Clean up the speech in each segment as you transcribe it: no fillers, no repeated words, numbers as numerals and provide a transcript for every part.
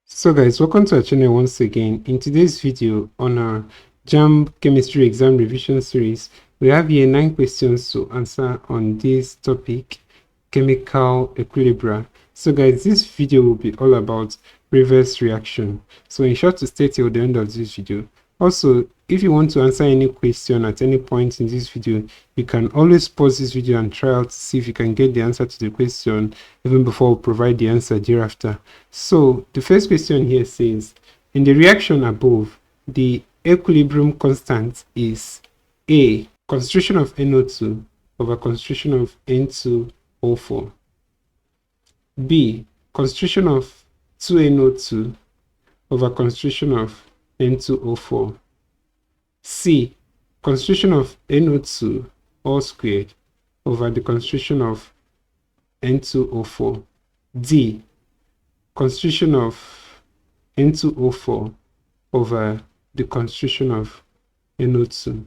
So guys, welcome to our channel once again. In today's video on our JAMB Chemistry exam revision series, we have here 9 questions to answer on this topic, chemical equilibria. So guys, this video will be all about reverse reaction. So ensure to stay till the end of this video. Also, if you want to answer any question at any point in this video, you can always pause this video and try out to see if you can get the answer to the question even before we provide the answer thereafter. So the first question here says, in the reaction above, the equilibrium constant is A, concentration of NO2 over concentration of N2O4, B, concentration of 2NO2 over concentration of N2O4, C, concentration of NO2 all squared over the concentration of N2O4, D, concentration of N2O4 over the concentration of NO2.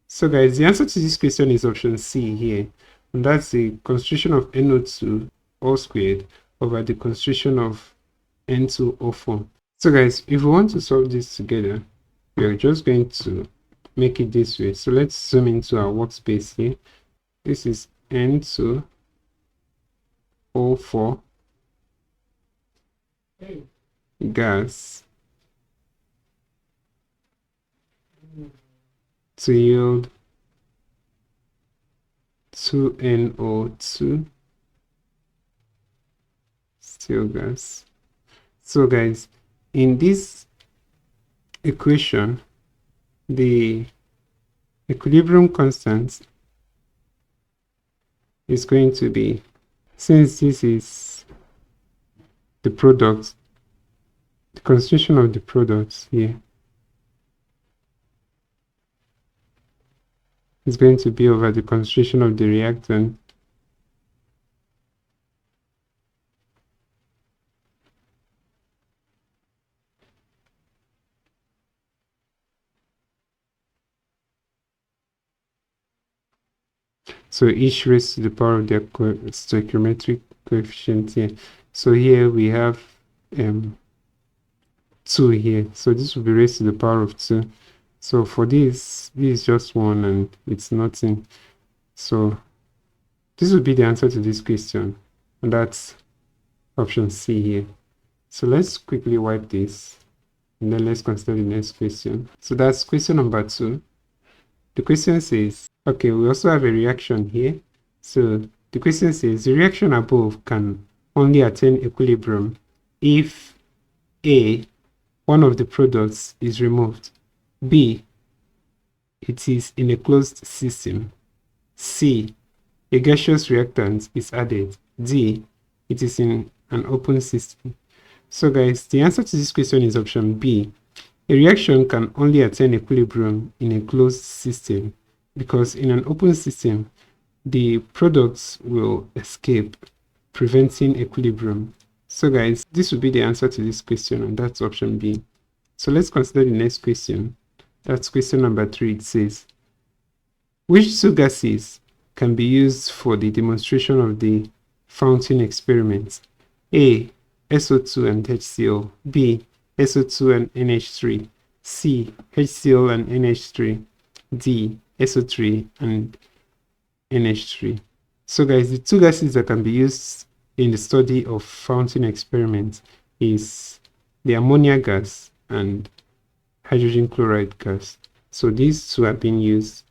So guys, the answer to this question is option C here, and that's the concentration of NO2 all squared over the concentration of N2O4. So guys, if we want to solve this together, we are just going to make it this way. So let's zoom into our workspace here. This is N2O4 gas to yield 2NO2 still gas. So guys, in this equation, the equilibrium constant is going to be, since this is the product, the concentration of the products here is going to be over the concentration of the reactant so each raised to the power of their stoichiometric coefficient here. So here we have 2 here, so this will be raised to the power of 2. So for this is just 1 and it's nothing. So this would be the answer to this question, and that's option C here. So let's quickly wipe this and then let's consider the next question. So that's question number 2. The question says, okay, we also have a reaction here. So the question says the reaction above can only attain equilibrium if A, one of the products is removed, B, it is in a closed system, C, a gaseous reactant is added, D, it is in an open system. So guys, the answer to this question is option B. A reaction can only attain equilibrium in a closed system, because in an open system, the products will escape, preventing equilibrium. So guys, this will be the answer to this question, and that's option B. So let's consider the next question. That's question number 3. It says, which two gases can be used for the demonstration of the fountain experiment? A, SO2 and HCl, B, SO2 and NH3, C, HCl and NH3, D, SO3 and NH3. So guys, the two gases that can be used in the study of fountain experiment is the ammonia gas and hydrogen chloride gas. So these two are being used,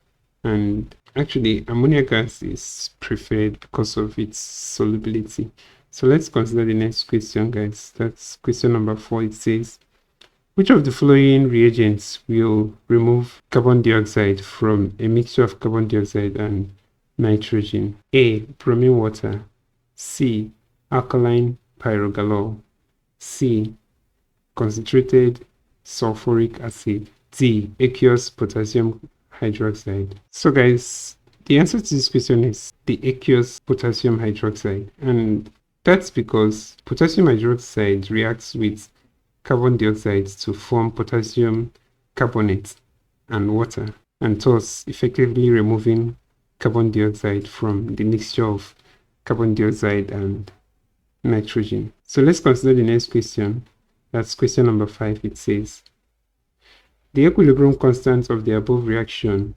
and actually ammonia gas is preferred because of its solubility. So let's consider the next question, guys. That's question number 4. It says, which of the following reagents will remove carbon dioxide from a mixture of carbon dioxide and nitrogen? A, bromine water, C, alkaline pyrogalol, C, concentrated sulfuric acid, D, aqueous potassium hydroxide. So guys, the answer to this question is the aqueous potassium hydroxide, and that's because potassium hydroxide reacts with carbon dioxide to form potassium carbonate and water, and thus effectively removing carbon dioxide from the mixture of carbon dioxide and nitrogen. So let's consider the next question. That's question number 5. It says, the equilibrium constant of the above reaction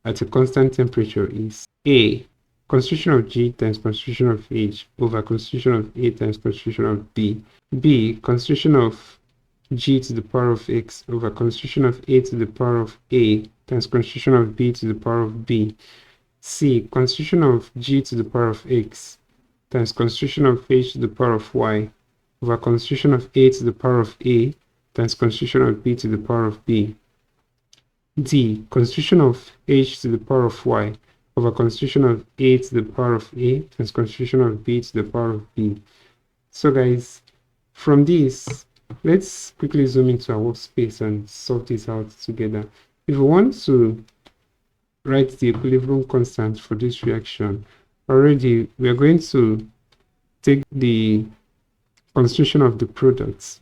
at a constant temperature is A, concentration of G times concentration of H over concentration of A times concentration of B. B, concentration of G to the power of X over concentration of A to the power of A times concentration of B to the power of B. C, concentration of G to the power of X times concentration of H to the power of Y over concentration of A to the power of A times concentration of B to the power of B. D, concentration of H to the power of Y over concentration of A to the power of A times concentration of B to the power of B. So guys, from this, let's quickly zoom into our workspace and sort this out together. If we want to write the equilibrium constant for this reaction, already we are going to take the concentration of the products,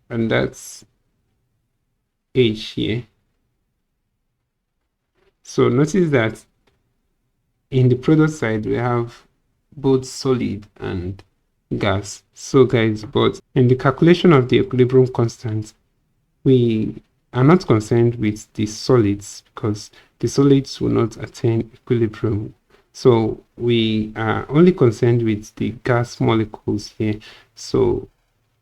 and that's H here. So notice that in the product side we have both solid and gas. So guys, but in the calculation of the equilibrium constant, we are not concerned with the solids because the solids will not attain equilibrium. So we are only concerned with the gas molecules here. So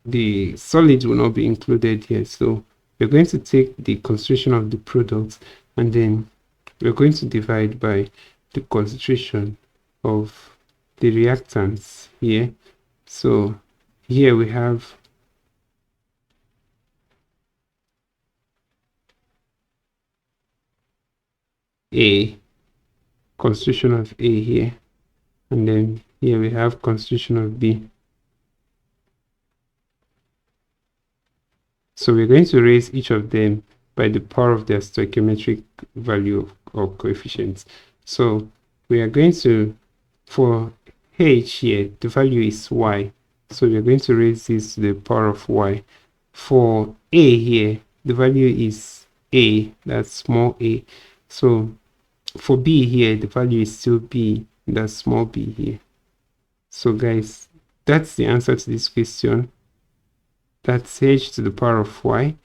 the solids will not be included here. So we're going to take the concentration of the product, and then we're going to divide by the concentration of the reactants here. So here we have A, concentration of A here, and then here we have concentration of B. So we're going to raise each of them by the power of their stoichiometric value or coefficients. So we are going to, for H here, the value is Y. So we are going to raise this to the power of Y. For A here, the value is A, that's small a. So for B here, the value is still B, that's small b here. So guys, that's the answer to this question. That's H to the power of Y,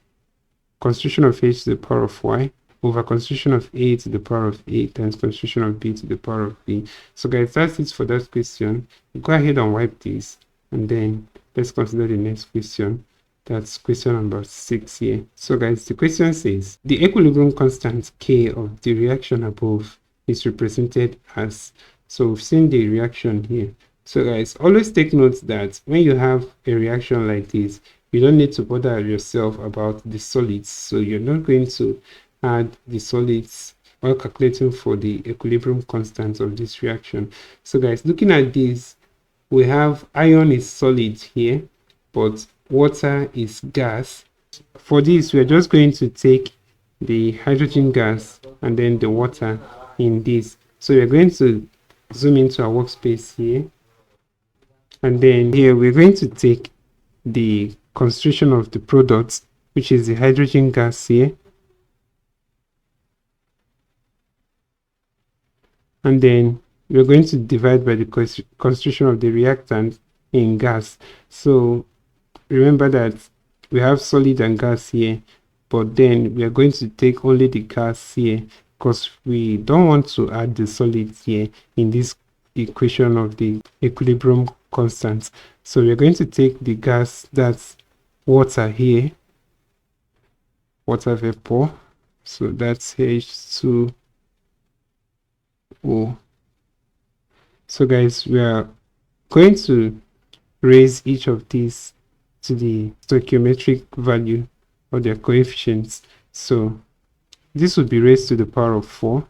concentration of H to the power of Y over concentration of A to the power of A times concentration of B to the power of B. So guys, that's it for that question. Go ahead and wipe this, and then let's consider the next question. That's question number 6 here. So guys, the question says, the equilibrium constant K of the reaction above is represented as, so we've seen the reaction here. So guys, always take note that when you have a reaction like this, you don't need to bother yourself about the solids. So you're not going to add the solids while calculating for the equilibrium constant of this reaction. So guys, looking at this, we have iron is solid here, but water is gas. For this, we're just going to take the hydrogen gas and then the water in this. So we're going to zoom into our workspace here, and then here we're going to take the concentration of the products, which is the hydrogen gas here, and then we're going to divide by the concentration of the reactant in gas. So remember that we have solid and gas here, but then we are going to take only the gas here because we don't want to add the solids here in this equation of the equilibrium constant. So we're going to take the gas, that's water here, water vapor, so that's H2O. So guys, we are going to raise each of these to the stoichiometric value or their coefficients. So this would be raised to the power of 4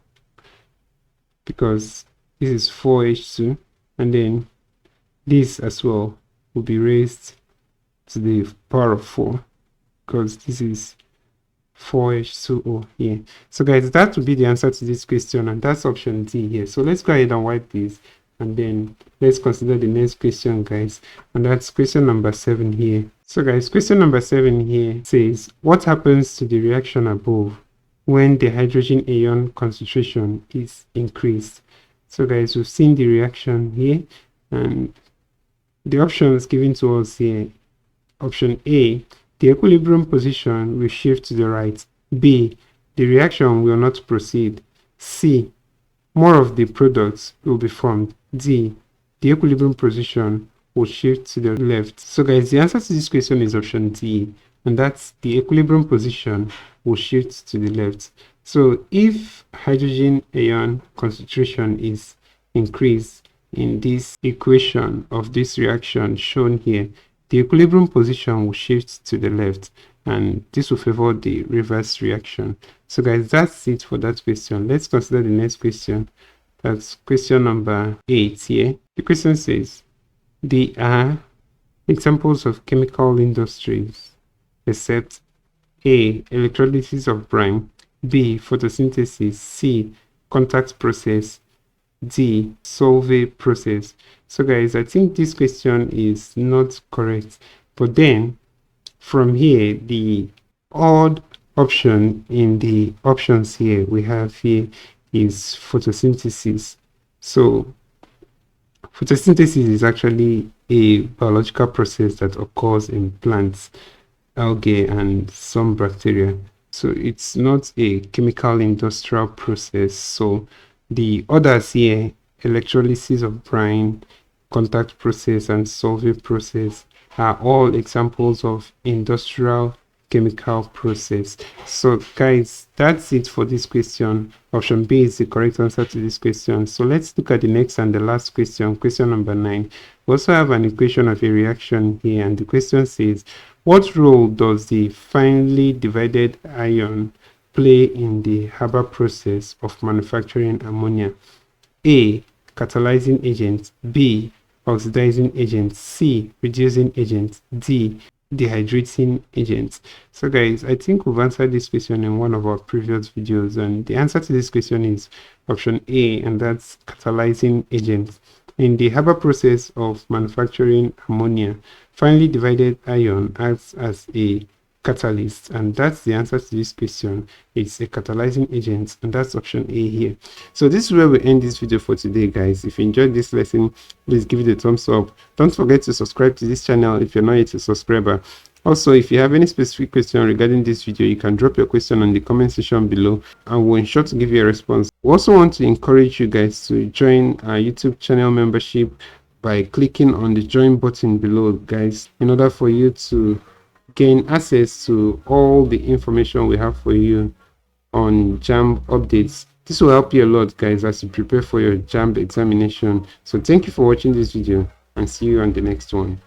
because this is 4H2, and then this as well will be raised to the power of 4 because this is 4H2O here. So guys, that would be the answer to this question, and that's option D here. So let's go ahead and wipe this, and then let's consider the next question, guys, and that's question number 7 here. So guys, question number 7 here says, what happens to the reaction above when the hydrogen ion concentration is increased? So guys, we've seen the reaction here, and the options given to us here Option A, the equilibrium position will shift to the right. B, the reaction will not proceed. C, more of the products will be formed. D, the equilibrium position will shift to the left. So guys, the answer to this question is option D, and that's the equilibrium position will shift to the left. So if hydrogen ion concentration is increased in this equation of this reaction shown here, the equilibrium position will shift to the left, and this will favor the reverse reaction. So guys, that's it for that question. Let's consider the next question. That's question number 8 here. The question says, they are examples of chemical industries except A, electrolysis of brine, B, photosynthesis, C, contact process, D, Solvay process. So guys, I think this question is not correct, but then from here, the odd option in the options here we have here is photosynthesis. So photosynthesis is actually a biological process that occurs in plants, algae, and some bacteria. So it's not a chemical industrial process. So the others here, electrolysis of brine, contact process, and Solvay process, are all examples of industrial chemical process. So guys, that's it for this question. Option B is the correct answer to this question. So let's look at the next and the last question, question number 9. We also have an equation of a reaction here, and the question says, what role does the finely divided ion play in the Haber process of manufacturing ammonia? A, catalyzing agent, B, oxidizing agent, C, reducing agent, D, dehydrating agent. So guys, I think we've answered this question in one of our previous videos, and the answer to this question is option A, and that's catalyzing agent. In the Haber process of manufacturing ammonia, finely divided ion acts as a catalyst, and that's the answer to this question. It's a catalyzing agent, and that's option A here. So this is where we end this video for today, guys. If you enjoyed this lesson, please give it a thumbs up. Don't forget to subscribe to this channel if you're not yet a subscriber. Also, if you have any specific question regarding this video, you can drop your question on the comment section below, and we'll ensure to give you a response. We also want to encourage you guys to join our YouTube channel membership by clicking on the join button below, guys, in order for you to gain access to all the information we have for you on JAMB updates. This will help you a lot, guys, as you prepare for your JAMB examination. So thank you for watching this video, and see you on the next one.